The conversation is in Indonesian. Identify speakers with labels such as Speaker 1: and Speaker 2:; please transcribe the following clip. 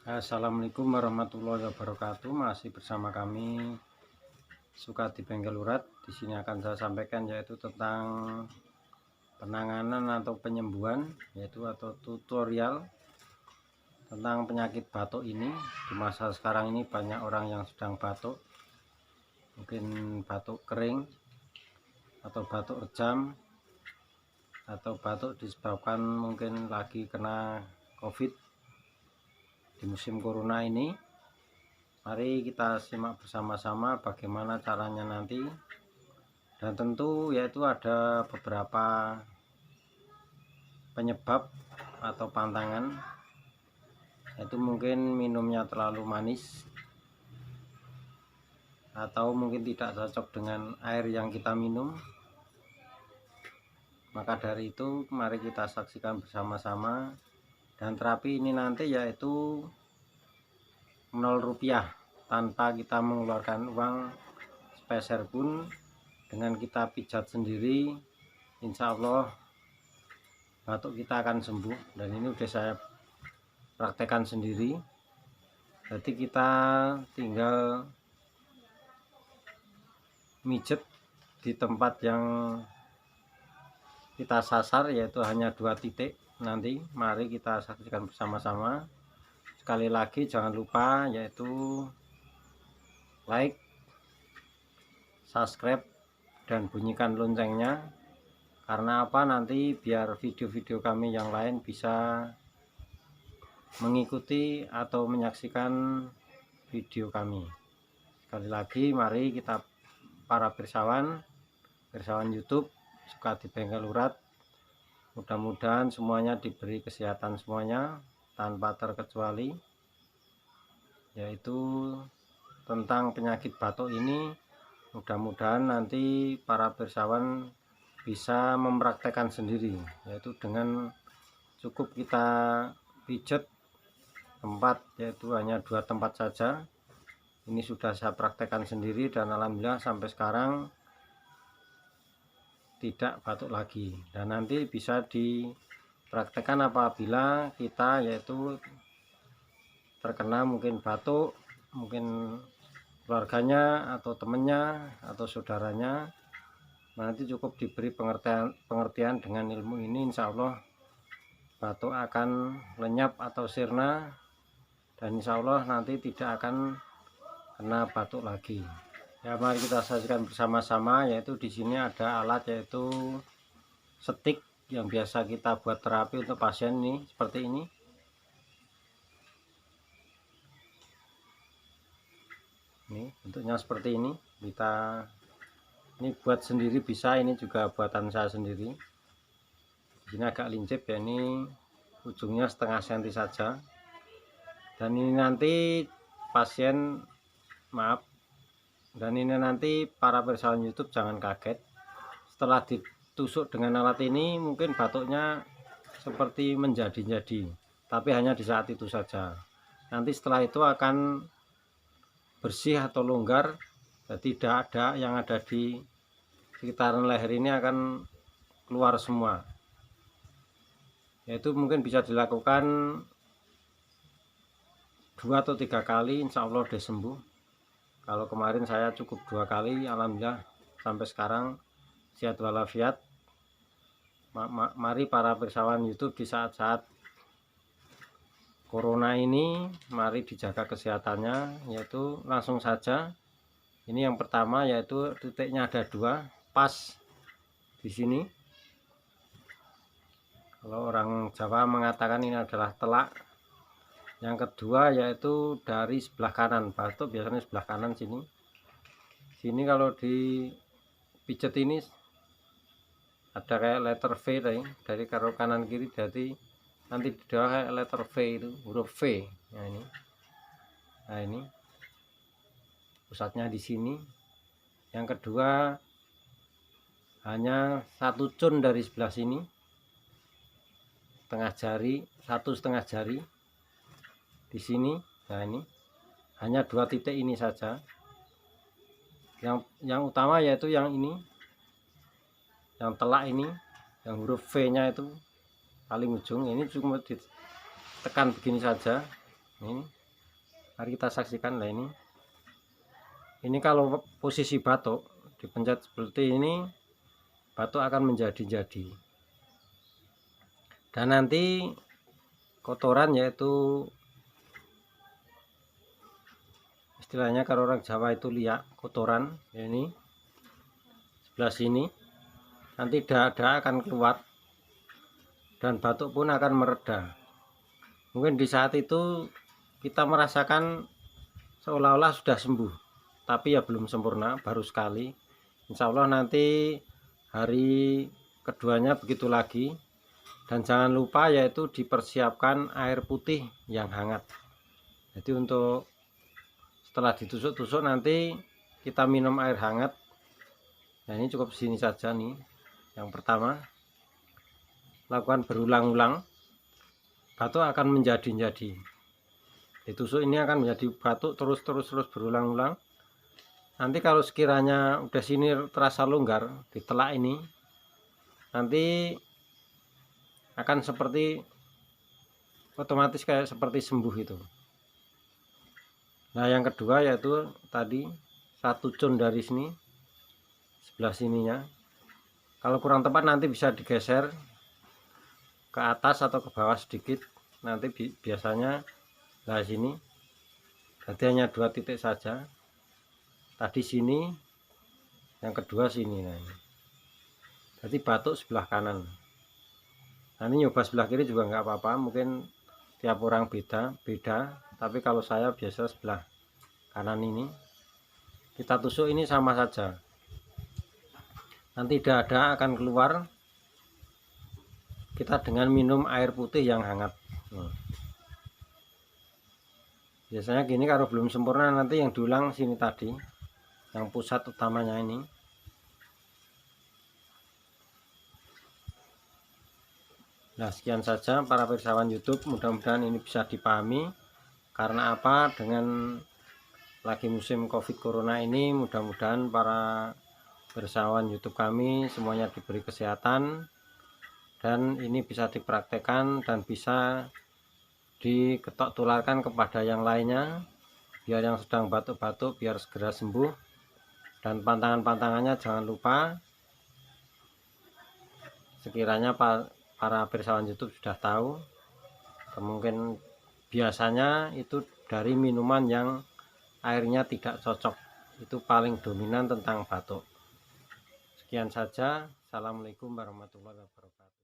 Speaker 1: Assalamualaikum warahmatullahi wabarakatuh. Masih bersama kami Suka di Bengkel Urat. Di sini akan saya sampaikan yaitu tentang penanganan atau penyembuhan atau tutorial tentang penyakit batuk ini. Di masa sekarang ini banyak orang yang sedang batuk, mungkin batuk kering atau batuk rejam atau batuk disebabkan mungkin lagi kena COVID di musim corona ini. Mari kita simak bersama-sama bagaimana caranya nanti, dan tentu yaitu ada beberapa penyebab atau pantangan, yaitu mungkin minumnya terlalu manis atau mungkin tidak cocok dengan air yang kita minum. Maka dari itu mari kita saksikan bersama-sama, dan terapi ini nanti yaitu 0 rupiah tanpa kita mengeluarkan uang sepeser pun. Dengan kita pijat sendiri, insya Allah batuk kita akan sembuh. Dan ini udah saya praktekkan sendiri. Jadi kita tinggal mijet di tempat yang kita sasar, yaitu hanya 2 titik. Nanti mari kita saksikan bersama-sama. Sekali lagi jangan lupa yaitu like, subscribe, dan bunyikan loncengnya. Karena apa? Nanti biar video-video kami yang lain bisa mengikuti atau menyaksikan video kami. Sekali lagi mari kita para pirsawan YouTube Suka di Bengkel Urat, mudah-mudahan semuanya diberi kesehatan semuanya tanpa terkecuali, yaitu tentang penyakit batuk ini. Mudah-mudahan nanti para pirsawan bisa mempraktekkan sendiri, yaitu dengan cukup kita pijet tempat, yaitu hanya 2 tempat saja. Ini sudah saya praktekkan sendiri dan alhamdulillah sampai sekarang tidak batuk lagi. Dan nanti bisa dipraktekkan apabila kita yaitu terkena mungkin batuk, mungkin keluarganya atau temannya atau saudaranya. Nanti cukup diberi pengertian dengan ilmu ini, insya Allah batuk akan lenyap atau sirna, dan insya Allah nanti tidak akan kena batuk lagi. Ya, mari kita saksikan bersama-sama. Yaitu di sini ada alat yaitu stik yang biasa kita buat terapi untuk pasien ini, seperti ini. Ini bentuknya seperti ini. Ini buat sendiri bisa, ini juga buatan saya sendiri. Ini agak lincip ya, ini ujungnya setengah senti saja. Dan ini nanti dan ini nanti para pirsawan YouTube jangan kaget. Setelah ditusuk dengan alat ini mungkin batuknya seperti menjadi-jadi, tapi hanya di saat itu saja. Nanti setelah itu akan bersih atau longgar, jadi tidak ada yang ada di sekitaran leher ini akan keluar semua. Yaitu mungkin bisa dilakukan 2 atau 3 kali, insya Allah udah sembuh. Kalau kemarin saya cukup 2 kali, alhamdulillah sampai sekarang sehat walafiat. Mari para pirsawan YouTube di saat-saat corona ini, mari dijaga kesehatannya, yaitu langsung saja. Ini yang pertama, yaitu titiknya ada 2 pas di sini. Kalau orang Jawa mengatakan ini adalah telak. Yang kedua yaitu dari sebelah kanan, batuk biasanya sebelah kanan sini. Sini kalau dipijet ini ada kayak letter V dari kanan kiri, jadi nanti di bawah kayak letter V, itu huruf V. Nah ini pusatnya di sini. Yang kedua hanya 1 cun dari sebelah sini, setengah jari, 1,5 jari di sini. Nah ini hanya 2 titik ini saja. Yang utama yaitu yang ini, yang telak ini, yang huruf V nya itu paling ujung. Ini cuma ditekan begini saja, Ini mari kita saksikan lah ini kalau posisi batuk dipencet seperti ini, batuk akan menjadi-jadi, dan nanti kotoran, yaitu istilahnya kalau orang Jawa itu liak, kotoran ini sebelah sini, nanti dada akan keluar dan batuk pun akan mereda. Mungkin di saat itu kita merasakan seolah-olah sudah sembuh, tapi ya belum sempurna, baru sekali. Insya Allah nanti hari keduanya begitu lagi. Dan jangan lupa yaitu dipersiapkan air putih yang hangat. Jadi untuk setelah ditusuk-tusuk nanti kita minum air hangat. Nah, ini cukup sini saja nih. Yang pertama, lakukan berulang-ulang, batuk akan menjadi-jadi. Ditusuk ini akan menjadi batuk terus berulang-ulang. Nanti kalau sekiranya udah sini terasa longgar, ditelak ini, nanti akan seperti otomatis kayak seperti sembuh itu. Nah, yang kedua yaitu tadi satu cun dari sini, sebelah sininya. Kalau kurang tepat nanti bisa digeser ke atas atau ke bawah sedikit. Nanti biasanya nah sini. Jadi hanya 2 titik saja. Tadi sini, yang kedua sini. Nah, jadi batuk sebelah kanan. Nah, ini nyoba sebelah kiri juga nggak apa-apa, mungkin tiap orang beda, tapi kalau saya biasa sebelah kanan ini. Kita tusuk ini sama saja, nanti dada akan keluar, kita dengan minum air putih yang hangat. Biasanya gini, kalau belum sempurna nanti yang diulang sini tadi, yang pusat utamanya ini. Nah, sekian saja para pirsawan YouTube, mudah-mudahan ini bisa dipahami. Karena apa, dengan lagi musim Covid Corona ini, mudah-mudahan para pirsawan YouTube kami semuanya diberi kesehatan, dan ini bisa dipraktekkan dan bisa diketok tularkan kepada yang lainnya, biar yang sedang batuk-batuk biar segera sembuh. Dan pantangan-pantangannya jangan lupa, sekiranya para pirsawan YouTube sudah tahu, mungkin biasanya itu dari minuman yang airnya tidak cocok, itu paling dominan tentang batuk. Sekian saja, assalamualaikum warahmatullahi wabarakatuh.